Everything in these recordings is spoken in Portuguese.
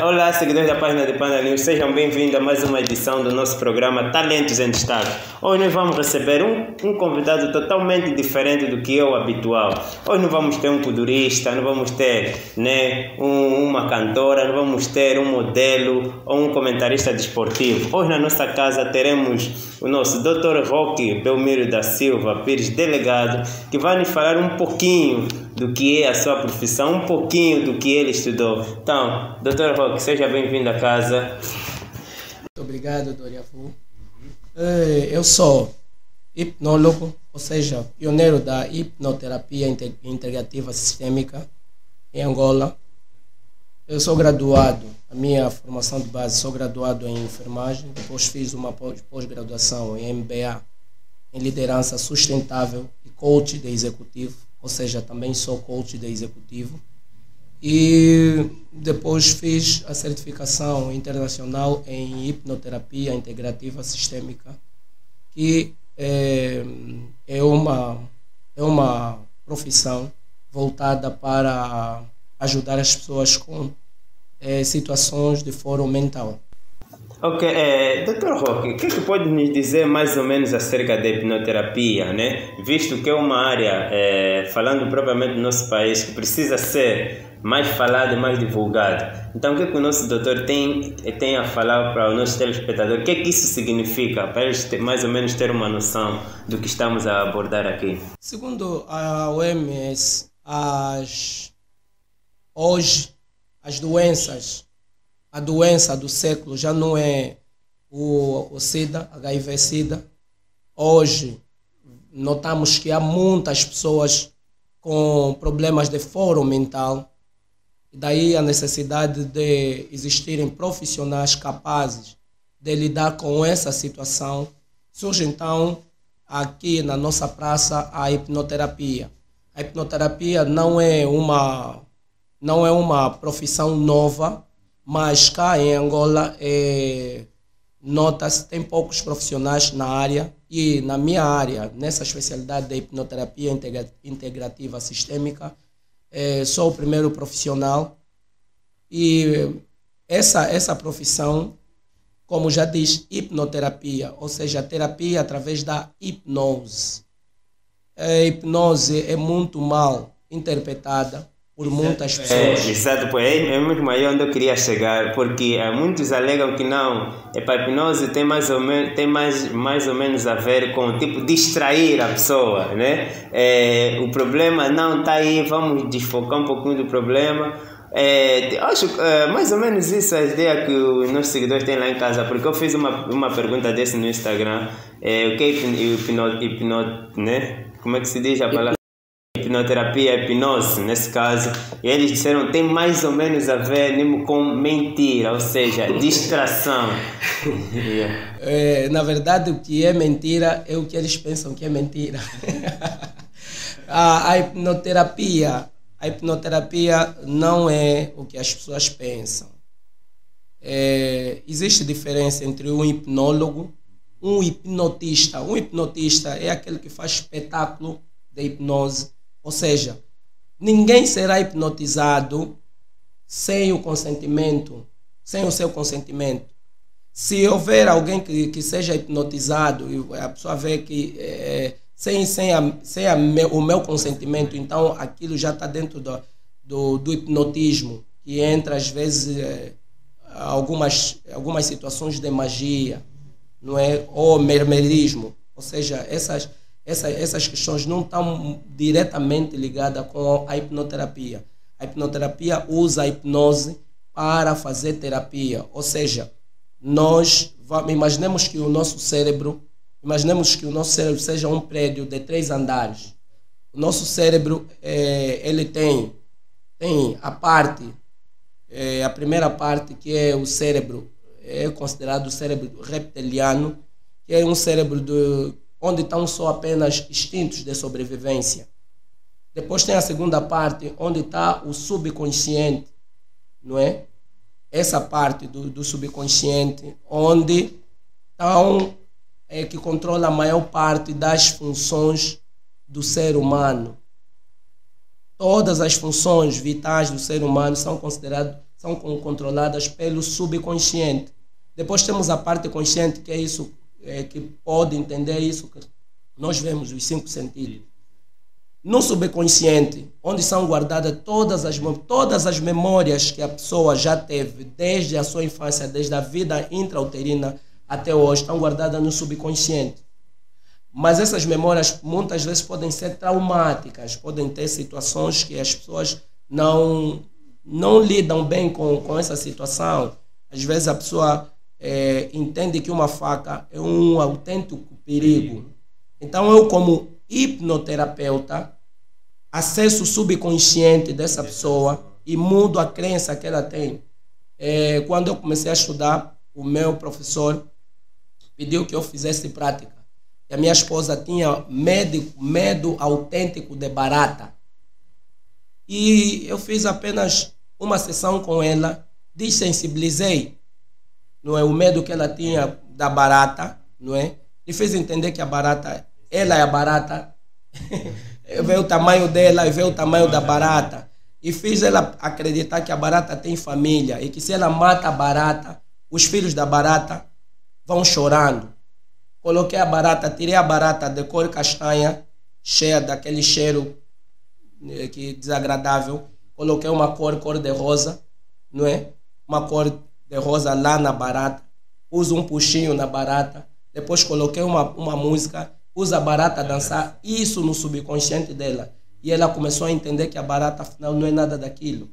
Olá, seguidores da página de Panda News, sejam bem-vindos a mais uma edição do nosso programa Talentos em Destaque. Hoje nós vamos receber um convidado totalmente diferente do que é o habitual. Hoje não vamos ter um culturista, não vamos ter uma cantora, não vamos ter um modelo ou um comentarista desportivo. Hoje na nossa casa teremos o nosso Dr. Roque Belmiro da Silva Pires, delegado, que vai nos falar um pouquinho do que é a sua profissão, um pouquinho do que ele estudou. Então, Dr. Roque, seja bem-vindo à casa. Muito obrigado, Doriafu. Eu sou hipnólogo, ou seja, pioneiro da hipnoterapia integrativa sistêmica em Angola. Eu sou graduado, a minha formação de base, sou graduado em enfermagem, depois fiz uma pós-graduação em MBA, em liderança sustentável e coach de executivo, ou seja, também sou coach de executivo. E depois fiz a certificação internacional em hipnoterapia integrativa sistêmica, que é uma profissão voltada para ajudar as pessoas com situações de fórum mental. Ok, Dr. Roque, o que pode nos dizer mais ou menos acerca da hipnoterapia, né? Visto que é uma área, falando propriamente do nosso país, que precisa ser mais falada e mais divulgada. Então, o que o nosso doutor tem a falar para o nosso telespectador? O que isso significa, para eles mais ou menos ter uma noção do que estamos a abordar aqui? Segundo a OMS, hoje a doença do século já não é o SIDA, HIV-SIDA. Hoje notamos que há muitas pessoas com problemas de fórum mental. E daí a necessidade de existirem profissionais capazes de lidar com essa situação. Surge então aqui na nossa praça a hipnoterapia. A hipnoterapia não é uma profissão nova, mas cá em Angola nota-se tem poucos profissionais na área, e na minha área, nessa especialidade de hipnoterapia integrativa sistêmica, sou o primeiro profissional. E essa profissão, como já diz, hipnoterapia, ou seja, terapia através da hipnose. A hipnose é muito mal interpretada por muitas pessoas. Exato, é muito aí onde eu queria chegar, porque muitos alegam que não, a hipnose tem mais ou menos a ver com tipo distrair a pessoa, né? O problema não está aí, vamos desfocar um pouquinho do problema. Acho mais ou menos isso a ideia que os nossos seguidores têm lá em casa, porque eu fiz uma pergunta desse no Instagram, o que é né? Como é que se diz a palavra? Hipnoterapia, hipnose, nesse caso, e eles disseram tem mais ou menos a ver com mentira, ou seja, distração. Na verdade, o que é mentira é o que eles pensam que é mentira. A hipnoterapia não é o que as pessoas pensam. Existe diferença entre um hipnólogo e um hipnotista. Um hipnotista é aquele que faz espetáculo de hipnose. Ou seja, ninguém será hipnotizado sem o seu consentimento. Se houver alguém que seja hipnotizado e a pessoa vê que sem o meu consentimento, então aquilo já está dentro do hipnotismo, que entra às vezes algumas situações de magia, não é? Ou mermerismo. Ou seja, essas questões não estão diretamente ligadas com a hipnoterapia. A hipnoterapia usa a hipnose para fazer terapia. Ou seja, imaginemos que o nosso cérebro seja um prédio de 3 andares. O nosso cérebro ele tem a primeira parte, que é o cérebro, é considerado o cérebro reptiliano, que é um cérebro onde estão só apenas instintos de sobrevivência. Depois tem a segunda parte, onde está o subconsciente, não é? Essa parte do subconsciente, onde que controla a maior parte das funções do ser humano. todas as funções vitais do ser humano são controladas pelo subconsciente. Depois temos a parte consciente, que é isso, que pode entender isso, que nós vemos os 5 sentidos. No subconsciente, onde são guardadas todas as memórias que a pessoa já teve, desde a sua infância, desde a vida intrauterina até hoje, estão guardadas no subconsciente. Mas essas memórias muitas vezes podem ser traumáticas, podem ter situações que as pessoas não lidam bem com essa situação. Às vezes a pessoa entende que uma faca é um autêntico perigo. Então eu, como hipnoterapeuta, acesso o subconsciente dessa pessoa e mudo a crença que ela tem. Quando eu comecei a estudar, o meu professor pediu que eu fizesse prática. E a minha esposa tinha medo autêntico de barata. E eu fiz apenas uma sessão com ela, desensibilizei, não é, o medo que ela tinha da barata, não é? E fiz entender que a barata, ela é a barata, vê o tamanho dela e vê o tamanho da barata. E fiz ela acreditar que a barata tem família e que se ela mata a barata, os filhos da barata vão chorando. Coloquei a barata, tirei a barata de cor castanha, cheia daquele cheiro desagradável. Coloquei uma cor de rosa, não é? Uma cor de rosa lá na barata. Pus um puxinho na barata. Depois coloquei uma música. Pus a barata a dançar. Isso no subconsciente dela. E ela começou a entender que a barata, afinal, não é nada daquilo.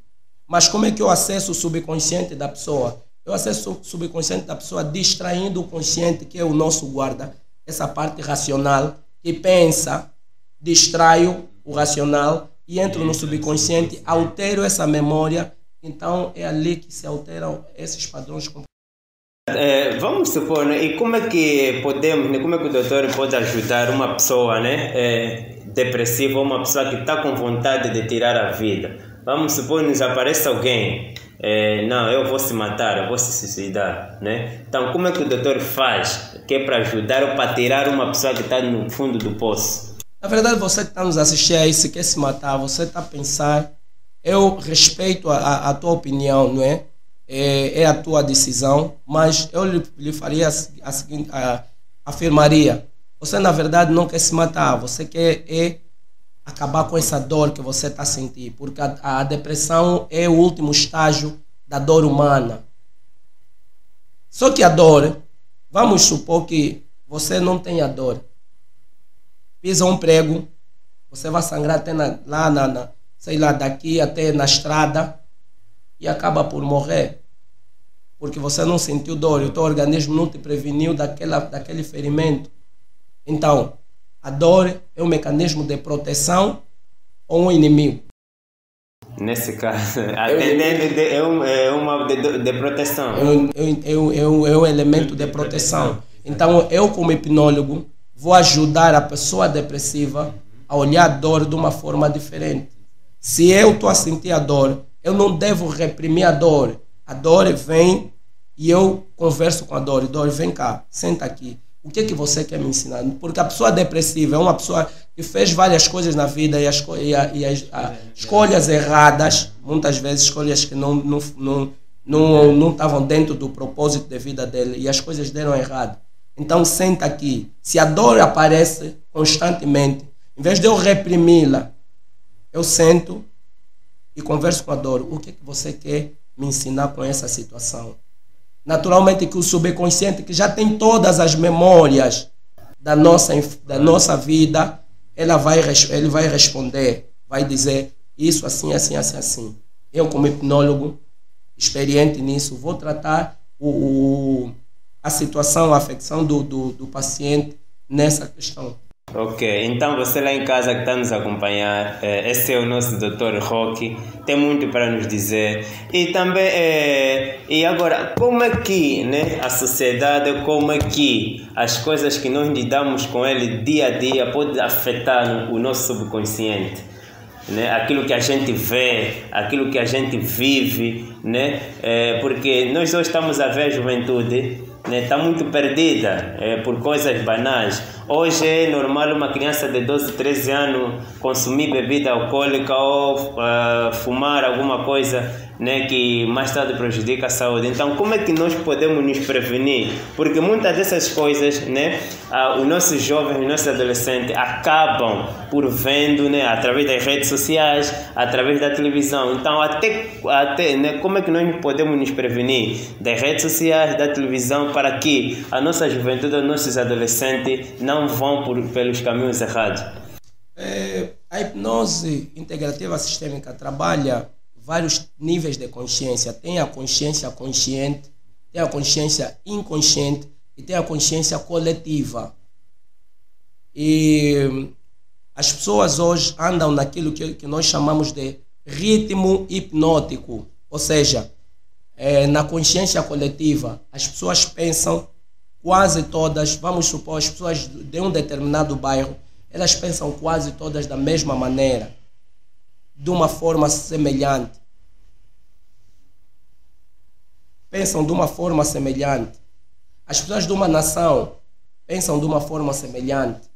Mas como é que eu acesso o subconsciente da pessoa? Eu acesso o subconsciente da pessoa distraindo o consciente, que é o nosso guarda. Essa parte racional que pensa, distraio o racional e entro no subconsciente, altero essa memória. Então é ali que se alteram esses padrões. Vamos supor, né? E como é que podemos, né? Como é que o doutor pode ajudar uma pessoa, né? Depressiva, uma pessoa que está com vontade de tirar a vida? Vamos supor que nos aparece alguém, não, eu vou se matar, eu vou se suicidar, né? Então como é que o doutor faz, que é para ajudar ou para tirar uma pessoa que está no fundo do poço? Na verdade, você que está nos assistindo aí, se quer se matar, você está a pensar, eu respeito a tua opinião, não é? É a tua decisão, mas eu lhe faria a seguinte, afirmaria: você na verdade não quer se matar, você quer acabar com essa dor que você está sentindo, porque a depressão é o último estágio da dor humana. Só que a dor, vamos supor que você não tenha dor, pisa um prego, você vai sangrar até sei lá, daqui até na estrada, e acaba por morrer, porque você não sentiu dor, e o teu organismo não te preveniu daquele ferimento. Então, a dor é um mecanismo de proteção ou um inimigo? Nesse caso, atendendo é uma de proteção. É um elemento de proteção. Então, eu como hipnólogo vou ajudar a pessoa depressiva a olhar a dor de uma forma diferente. Se eu estou a sentir a dor, eu não devo reprimir a dor. A dor vem e eu converso com a dor. Dor, vem cá, senta aqui. O que é que você quer me ensinar? Porque a pessoa depressiva é uma pessoa que fez várias coisas na vida e as escolhas erradas, muitas vezes escolhas que não estavam dentro do propósito de vida dele, e as coisas deram errado. Então senta aqui. Se a dor aparece constantemente, em vez de eu reprimi-la, eu sento e converso com a dor. O que é que você quer me ensinar com essa situação? Naturalmente que o subconsciente, que já tem todas as memórias da nossa vida, ele vai responder, vai dizer isso assim, assim, assim, assim. Eu, como hipnólogo, experiente nisso, vou tratar a situação, a afecção do paciente nessa questão. Ok, então você lá em casa que está nos acompanhar, esse é o nosso Dr. Roque, tem muito para nos dizer. E também, e agora, como é que, né, a sociedade, como é que as coisas que nós lidamos com ele dia a dia pode afetar o nosso subconsciente? Né? Aquilo que a gente vê, aquilo que a gente vive, né? Porque nós hoje estamos a ver a juventude, né? Está muito perdida por coisas banais. Hoje é normal uma criança de 12, 13 anos consumir bebida alcoólica ou fumar alguma coisa, né, que mais tarde prejudica a saúde. Então, como é que nós podemos nos prevenir? Porque muitas dessas coisas, né, os nossos jovens, os nossos adolescentes acabam por vendo, né, através das redes sociais, através da televisão. Então, até né, como é que nós podemos nos prevenir das redes sociais, da televisão, para que a nossa juventude, os nossos adolescentes não vão pelos caminhos errados? A hipnose integrativa sistêmica trabalha vários níveis de consciência. Tem a consciência consciente, tem a consciência inconsciente e tem a consciência coletiva. E as pessoas hoje andam naquilo que nós chamamos de ritmo hipnótico. Ou seja, na consciência coletiva, as pessoas pensam quase todas, vamos supor, as pessoas de um determinado bairro, elas pensam quase todas da mesma maneira, de uma forma semelhante. Pensam de uma forma semelhante. As pessoas de uma nação pensam de uma forma semelhante.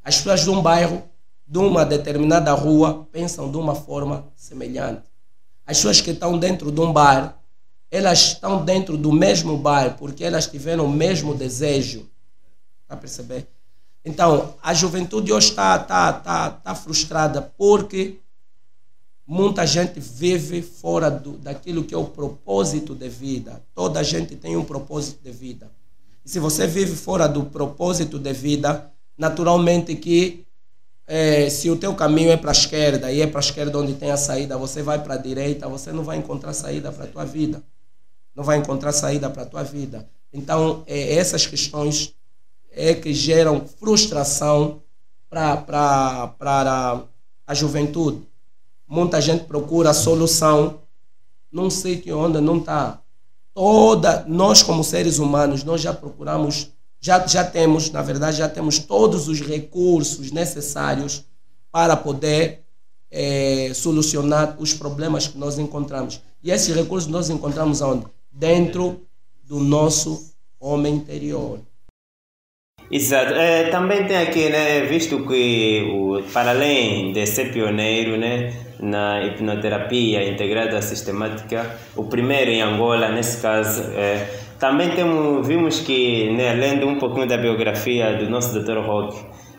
As pessoas de um bairro, de uma determinada rua, pensam de uma forma semelhante. As pessoas que estão dentro de um bar, elas estão dentro do mesmo bar porque elas tiveram o mesmo desejo. Está a perceber? Então, a juventude hoje está frustrada porque muita gente vive fora daquilo que é o propósito de vida. Toda gente tem um propósito de vida. E se você vive fora do propósito de vida, naturalmente que se o teu caminho é para a esquerda e é para a esquerda onde tem a saída, você vai para a direita, você não vai encontrar saída para a tua vida. Não vai encontrar saída para a tua vida. Então, essas questões que geram frustração para a juventude. Muita gente procura a solução num sítio onde não está. Nós como seres humanos, nós já procuramos, já temos, na verdade, já temos todos os recursos necessários para poder solucionar os problemas que nós encontramos. E esses recursos nós encontramos onde? Dentro do nosso homem interior. Exato. Também tem aqui, né, visto que para além de ser pioneiro, né, na hipnoterapia integrada sistemática, o primeiro em Angola, nesse caso, também vimos que, né, lendo um pouquinho da biografia do nosso Dr. Roque,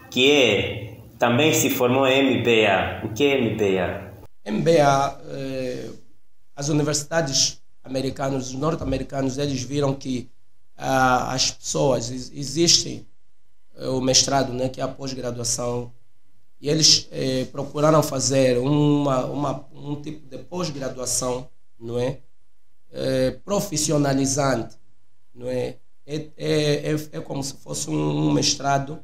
que também se formou em MBA. O que é MBA? MBA, as universidades americanas, os norte-americanos, eles viram que as pessoas, existem o mestrado, né, que é a pós-graduação, e eles procuraram fazer um tipo de pós-graduação, não é? Profissionalizante, não é? É como se fosse um mestrado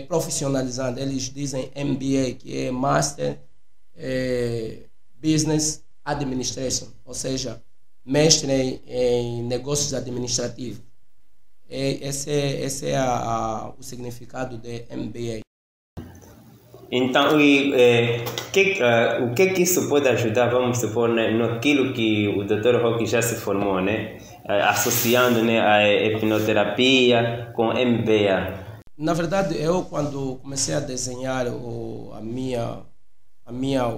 profissionalizante. Eles dizem MBA, que é Master Business Administration, ou seja, mestre em negócios administrativos. Esse é o significado de MBA. Então, o que isso pode ajudar, vamos supor, né, naquilo que o Dr. Roque já se formou, né, associando, né, a hipnoterapia com MBA? Na verdade, eu quando comecei a desenhar o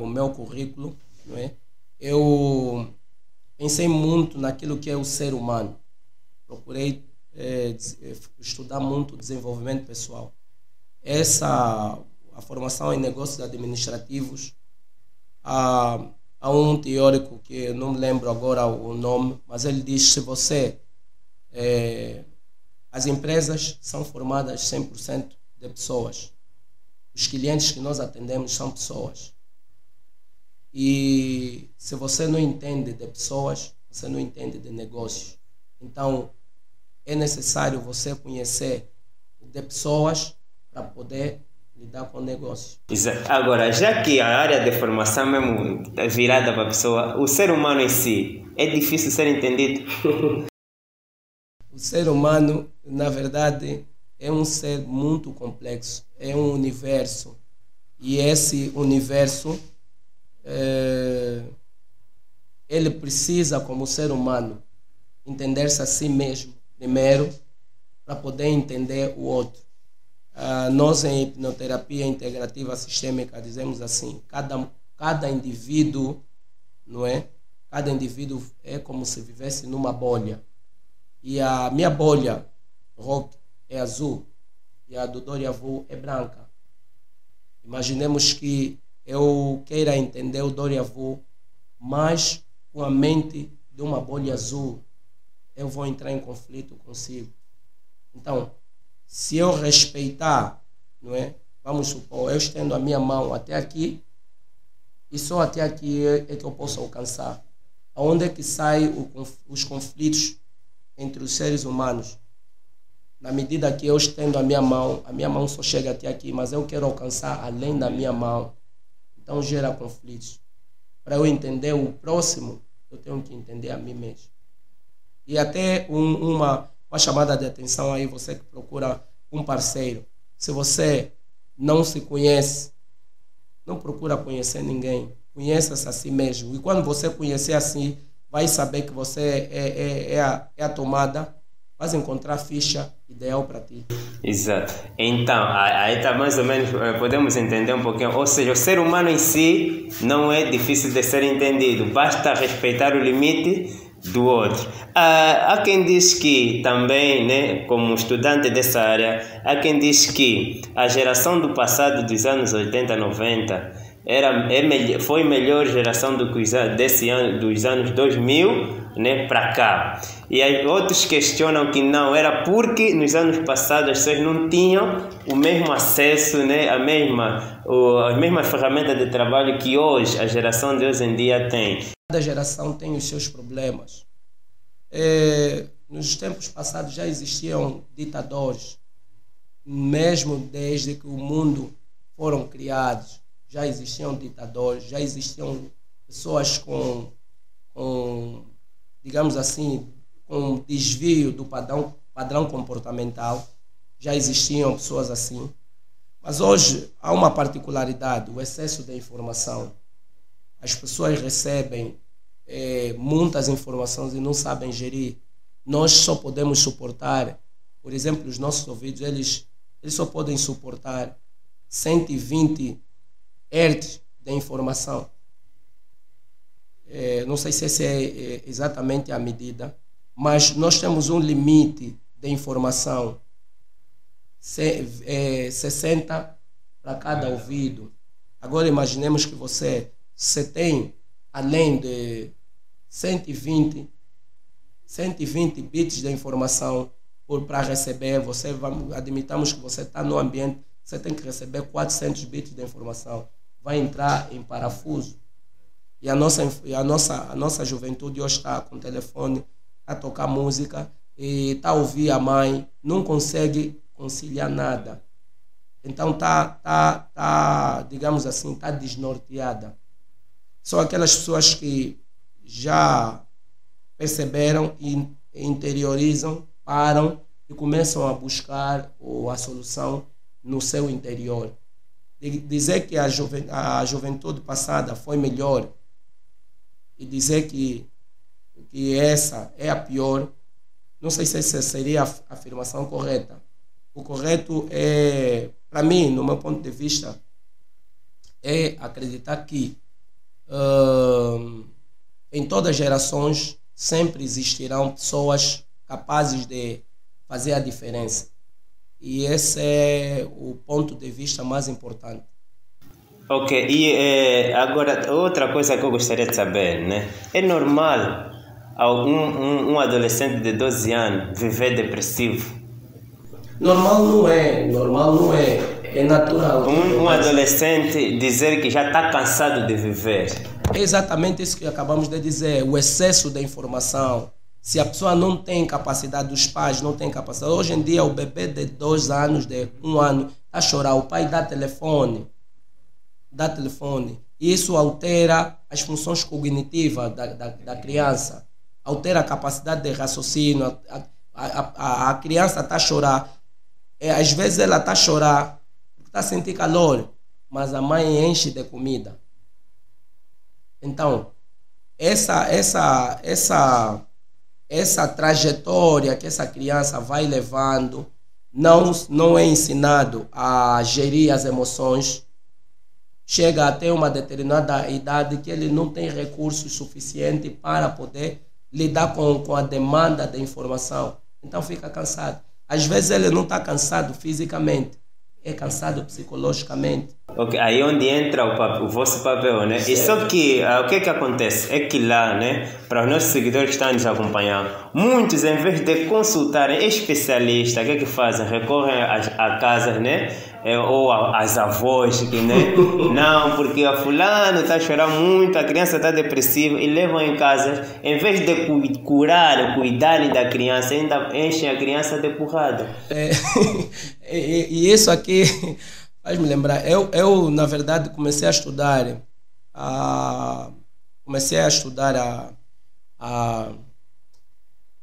meu currículo, não é, eu pensei muito naquilo que é o ser humano. Procurei estudar muito o desenvolvimento pessoal. A formação em negócios administrativos, há um teórico que eu não me lembro agora o nome, mas ele diz: se você as empresas são formadas 100% de pessoas. Os clientes que nós atendemos são pessoas. E se você não entende de pessoas, você não entende de negócios. Então, é necessário você conhecer de pessoas para poder lidar com negócios. Agora, já que a área de formação mesmo é virada para a pessoa, o ser humano em si é difícil ser entendido? O ser humano, na verdade, é um ser muito complexo, é um universo. E esse universo, ele precisa, como ser humano, entender-se a si mesmo primeiro, para poder entender o outro. Nós em hipnoterapia integrativa sistêmica dizemos assim, cada indivíduo, não é? Cada indivíduo é como se vivesse numa bolha. E a minha bolha, Rock, é azul e a do Doriavu é branca. Imaginemos que eu queira entender o Doriavu, mas com a mente de uma bolha azul, eu vou entrar em conflito consigo. Então, se eu respeitar, não é? Vamos supor, eu estendo a minha mão até aqui, e só até aqui é que eu posso alcançar. Aonde é que saem os conflitos entre os seres humanos? Na medida que eu estendo a minha mão só chega até aqui, mas eu quero alcançar além da minha mão. Então gera conflitos. Para eu entender o próximo, eu tenho que entender a mim mesmo. E até uma chamada de atenção aí, você que procura um parceiro. Se você não se conhece, não procura conhecer ninguém. Conheça-se a si mesmo. E quando você conhecer assim, vai saber que você é a tomada, vai encontrar a ficha ideal para ti. Exato. Então, aí está mais ou menos, podemos entender um pouquinho. Ou seja, o ser humano em si não é difícil de ser entendido. Basta respeitar o limite do outro. Há quem diz que também, né, como estudante dessa área, há quem diz que a geração do passado dos anos 80, 90 foi melhor geração do que dos anos 2000, né, para cá. E aí outros questionam que não, era porque nos anos passados as pessoas não tinham o mesmo acesso, né, as mesmas ferramentas de trabalho que hoje, a geração de hoje em dia tem. Cada geração tem os seus problemas. Nos tempos passados já existiam ditadores, mesmo desde que o mundo foram criados. Já existiam ditadores, já existiam pessoas com digamos assim, com desvio do padrão comportamental. Já existiam pessoas assim. Mas hoje há uma particularidade, o excesso de informação. As pessoas recebem muitas informações e não sabem gerir. Nós só podemos suportar, por exemplo, os nossos ouvidos, eles só podem suportar 120 Hz de informação. Não sei se essa é exatamente a medida, mas nós temos um limite de informação, 60 para cada ouvido. Agora imaginemos que você tem, além de 120 bits de informação para receber, admitamos que você está no ambiente, você tem que receber 400 bits de informação. Vai entrar em parafuso. E a nossa juventude hoje está com o telefone, está a tocar música, e está a ouvir a mãe, não consegue conciliar nada. Então digamos assim, está desnorteada. São aquelas pessoas que já perceberam e interiorizam, param e começam a buscar a solução no seu interior. Dizer que a juventude passada foi melhor e dizer que essa é a pior, não sei se essa seria a afirmação correta. O correto é, para mim, no meu ponto de vista, é acreditar que em todas as gerações sempre existirão pessoas capazes de fazer a diferença. E esse é o ponto de vista mais importante. Ok, e agora outra coisa que eu gostaria de saber, né? É normal um adolescente de 12 anos viver depressivo? Normal não é, é natural. Um adolescente dizer que já está cansado de viver. É exatamente isso que acabamos de dizer, o excesso de informação. Se a pessoa não tem capacidade, os pais não têm capacidade. Hoje em dia, o bebê de 2 anos, de 1 ano, está a chorar. O pai dá telefone. E isso altera as funções cognitivas da criança. Altera a capacidade de raciocínio. A criança está a chorar. Às vezes ela está a chorar porque está a sentir calor, mas a mãe enche de comida. Então, essa trajetória que essa criança vai levando não é ensinado a gerir as emoções, chega até uma determinada idade que ele não tem recursos suficientes para poder lidar com a demanda da informação. Então fica cansado. Às vezes ele não está cansado fisicamente, é cansado psicologicamente. Ok, aí onde entra o vosso papel, né? E só que o que acontece é que lá, né, para os nossos seguidores que estão nos acompanhando, muitos, em vez de consultarem especialistas, o que fazem? Recorrem a casas, né? Ou às avós, que, né? Não, porque a fulano está chorando muito, a criança está depressiva, e levam em casa, em vez de cuidarem da criança, ainda enchem a criança de porrada. E isso aqui faz-me lembrar, eu na verdade comecei a estudar a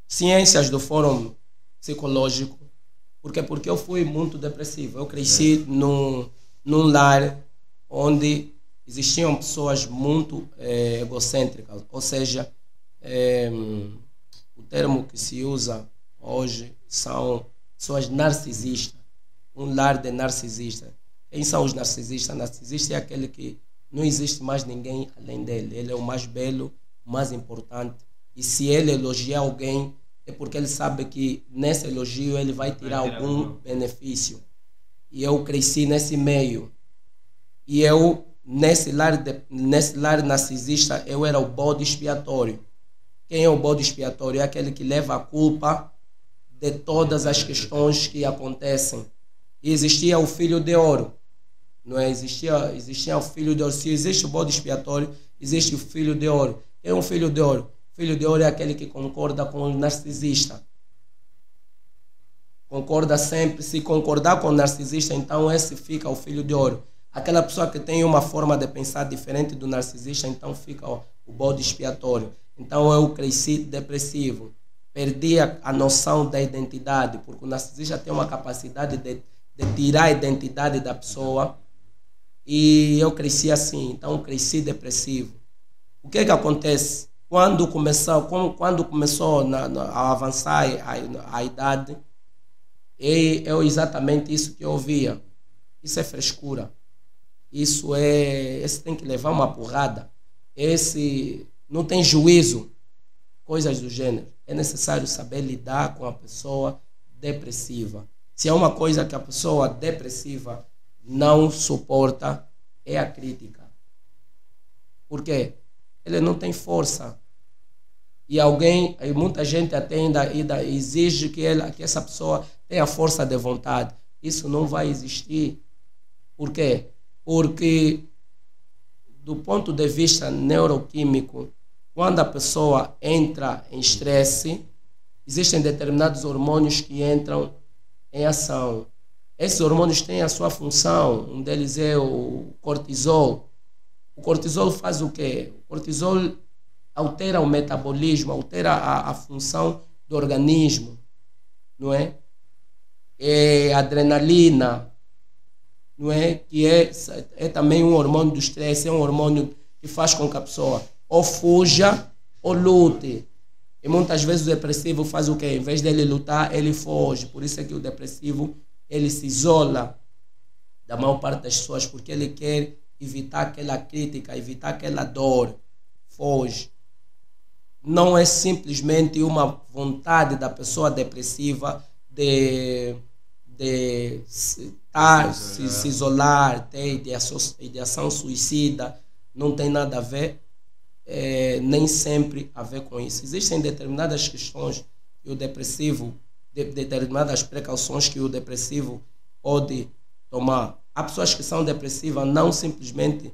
ciências do fórum psicológico, porque eu fui muito depressivo. Eu cresci num lar onde existiam pessoas muito egocêntricas, ou seja, o termo que se usa hoje são pessoas narcisistas, um lar de narcisistas. Quem são os narcisistas? Narcisista é aquele que não existe mais ninguém além dele. Ele é o mais belo, o mais importante. E se ele elogiar alguém, é porque ele sabe que nesse elogio ele vai tirar algum benefício. E eu cresci nesse meio. E eu, nesse lar narcisista, eu era o bode expiatório. Quem é o bode expiatório? É aquele que leva a culpa de todas as questões que acontecem. E existia o filho de ouro. Não é? Existia o filho de ouro. Se existe o bode expiatório, existe o filho de ouro. Quem é um filho de ouro? O filho de ouro é aquele que concorda com o narcisista. Concorda sempre. Se concordar com o narcisista, então esse fica o filho de ouro. Aquela pessoa que tem uma forma de pensar diferente do narcisista, então fica o bode expiatório. Então eu cresci depressivo. Perdi a noção da identidade, porque o narcisista tem uma capacidade de tirar a identidade da pessoa. E eu cresci assim, então cresci depressivo. O que acontece? Quando começou a avançar a idade, é exatamente isso que eu ouvia. Isso é frescura. Esse tem que levar uma porrada. Esse não tem juízo. Coisas do gênero. É necessário saber lidar com a pessoa depressiva. Se é uma coisa que a pessoa depressiva não suporta, é a crítica. Por quê? Ele não tem força. E muita gente até ainda exige que essa pessoa tenha força de vontade. Isso não vai existir. Por quê? Porque, do ponto de vista neuroquímico, quando a pessoa entra em estresse, existem determinados hormônios que entram em ação. Esses hormônios têm a sua função. Um deles é o cortisol. O cortisol faz o quê? O cortisol altera o metabolismo, altera a função do organismo, não é? É a adrenalina, não é? Que é também um hormônio do estresse, é um hormônio que faz com que a pessoa ou fuja ou lute. E muitas vezes o depressivo faz o quê? Em vez dele lutar, ele foge. Por isso é que o depressivo ele se isola da maior parte das pessoas, porque ele quer evitar aquela crítica, evitar aquela dor. Foge. Não é simplesmente uma vontade da pessoa depressiva de se isolar, ter ideação suicida. Não tem nada a ver, nem sempre a ver com isso. Existem determinadas questões que o depressivo, determinadas precauções que o depressivo pode tomar. Há pessoas que são depressivas não simplesmente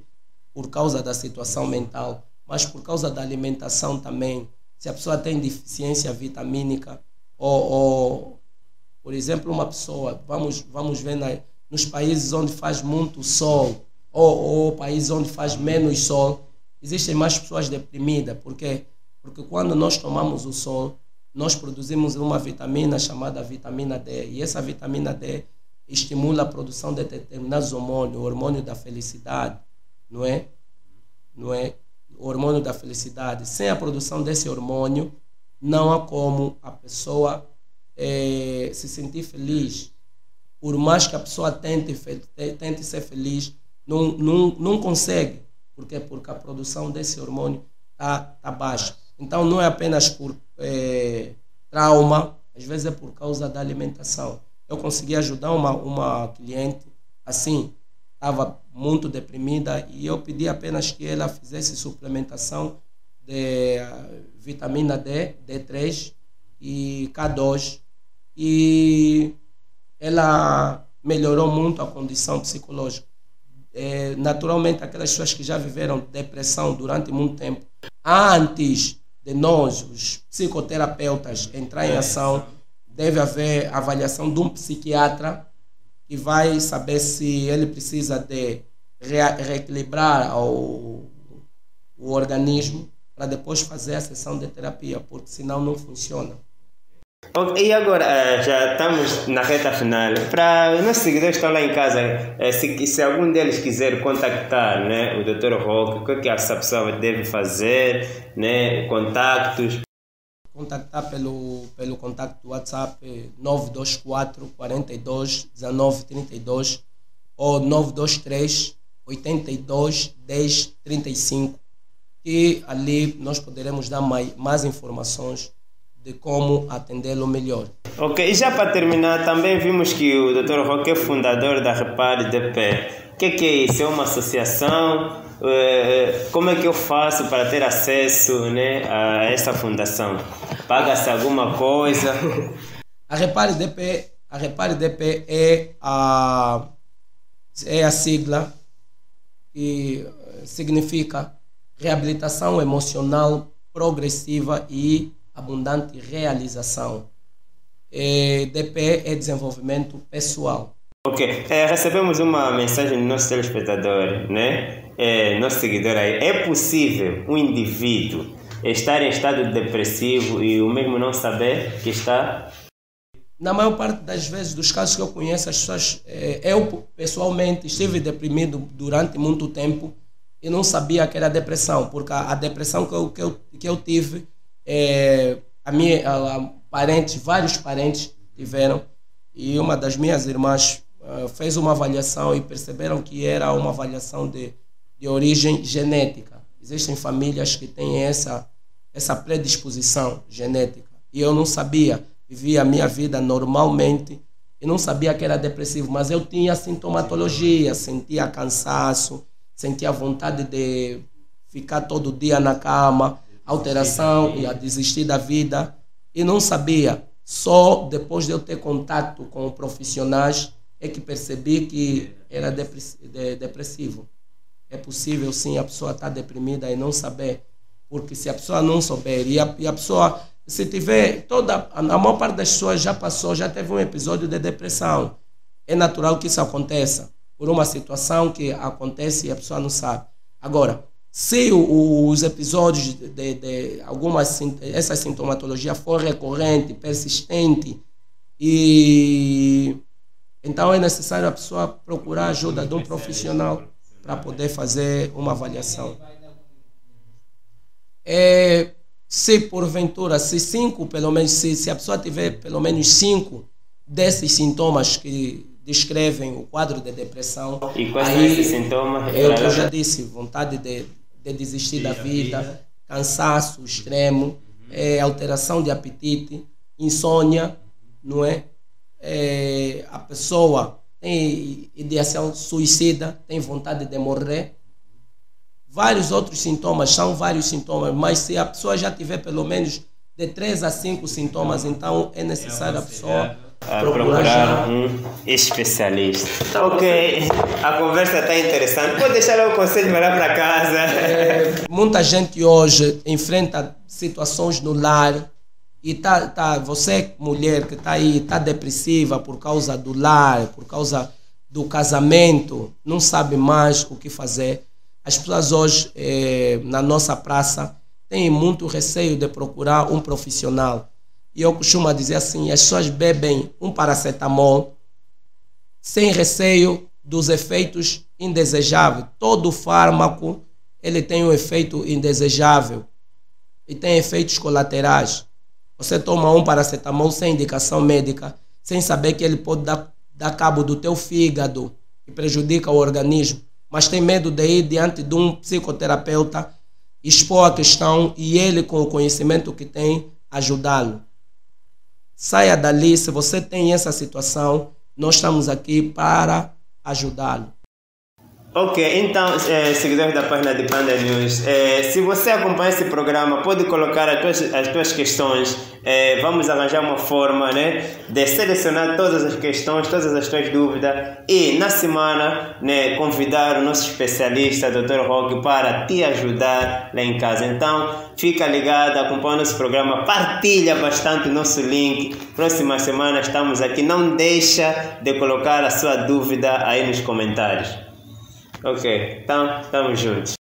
por causa da situação mental, mas por causa da alimentação também. Se a pessoa tem deficiência vitamínica ou por exemplo, uma pessoa, vamos ver nos países onde faz muito sol ou países onde faz menos sol, existem mais pessoas deprimidas. Por quê? Porque quando nós tomamos o sol, nós produzimos uma vitamina chamada vitamina D. E essa vitamina D estimula a produção de determinados hormônios, o hormônio da felicidade, não é? O hormônio da felicidade. Sem a produção desse hormônio, não há como a pessoa se sentir feliz. por mais que a pessoa tente ser feliz, não consegue. Por quê? Porque a produção desse hormônio tá baixa. Então não é apenas por trauma, às vezes é por causa da alimentação. Eu consegui ajudar uma cliente assim, estava muito deprimida e eu pedi apenas que ela fizesse suplementação de vitamina D, D3 e K2 e ela melhorou muito a condição psicológica. Naturalmente, aquelas pessoas que já viveram depressão durante muito tempo, antes de nós, os psicoterapeutas, entrar em ação, deve haver avaliação de um psiquiatra que vai saber se ele precisa de reequilibrar o organismo para depois fazer a sessão de terapia, porque senão não funciona. Ok, e agora, já estamos na reta final. Para os nossos seguidores que estão lá em casa, se algum deles quiser contactar, né, o Dr. Roque, o que essa pessoa deve fazer, né, contactos? Contactar pelo contato do WhatsApp 924 42 19 32 ou 923 82 10 35, e ali nós poderemos dar mais informações de como atendê-lo melhor. Ok, e já para terminar, também vimos que o Dr. Roque é fundador da Repare DP. O que é isso? É uma associação? Como é que eu faço para ter acesso, né, a essa fundação? Paga-se alguma coisa? A Repare DP é a sigla que significa Reabilitação Emocional Progressiva e Abundante Realização. DP é Desenvolvimento Pessoal. Ok, recebemos uma mensagem do nosso telespectador, né? Nosso seguidor aí. É possível um indivíduo estar em estado depressivo e o mesmo não saber que está? Na maior parte das vezes, dos casos que eu conheço, as pessoas, eu pessoalmente estive deprimido durante muito tempo e não sabia que era depressão, porque a depressão que eu tive, vários parentes tiveram, e uma das minhas irmãs fez uma avaliação e perceberam que era uma avaliação de origem genética. Existem famílias que têm essa predisposição genética. E eu não sabia, vivia a minha vida normalmente e não sabia que era depressivo, mas eu tinha sintomatologia, sentia cansaço, sentia vontade de ficar todo dia na cama, alteração e a desistir da vida, e não sabia. Só depois de eu ter contato com profissionais é que percebi que era depressivo. É possível sim a pessoa estar deprimida e não saber, porque se a pessoa não souber e a pessoa, se tiver a maior parte das pessoas já teve um episódio de depressão, é natural que isso aconteça por uma situação que acontece e a pessoa não sabe. Agora, se os episódios de essa sintomatologia for recorrente, persistente, então é necessário a pessoa procurar a ajuda de um profissional para poder fazer uma avaliação. Se porventura, se a pessoa tiver pelo menos 5 desses sintomas que descrevem o quadro de depressão, e quais são esses sintomas? Eu já disse, vontade de desistir da vida, cansaço extremo, alteração de apetite, insônia, não é? A pessoa tem ideação suicida, tem vontade de morrer. Vários outros sintomas, são vários sintomas, mas se a pessoa já tiver pelo menos de 3 a 5 sintomas, então é necessário a pessoa procurar um especialista. Ok, a conversa está interessante. Pode deixar o conselho para lá para casa. Muita gente hoje enfrenta situações no lar e você, mulher que está aí, está depressiva por causa do lar, por causa do casamento, não sabe mais o que fazer. As pessoas hoje, na nossa praça, têm muito receio de procurar um profissional. E eu costumo dizer assim, as pessoas bebem um paracetamol sem receio dos efeitos indesejáveis. Todo fármaco ele tem um efeito indesejável e tem efeitos colaterais. Você toma um paracetamol sem indicação médica, sem saber que ele pode dar dá cabo do teu fígado e prejudica o organismo, mas tem medo de ir diante de um psicoterapeuta, expor a questão e ele, com o conhecimento que tem, ajudá-lo. Saia dali. Se você tem essa situação, nós estamos aqui para ajudá-lo. Ok, então, seguidores da página de Panda News, se você acompanha esse programa, pode colocar as tuas questões. Vamos arranjar uma forma, né, de selecionar todas as questões, todas as tuas dúvidas e, na semana, né, convidar o nosso especialista, Dr. Roque, para te ajudar lá em casa. Então, fica ligado, acompanha o nosso programa, partilha bastante o nosso link. Próxima semana estamos aqui. Não deixa de colocar a sua dúvida aí nos comentários. Ok, então, estamos juntos.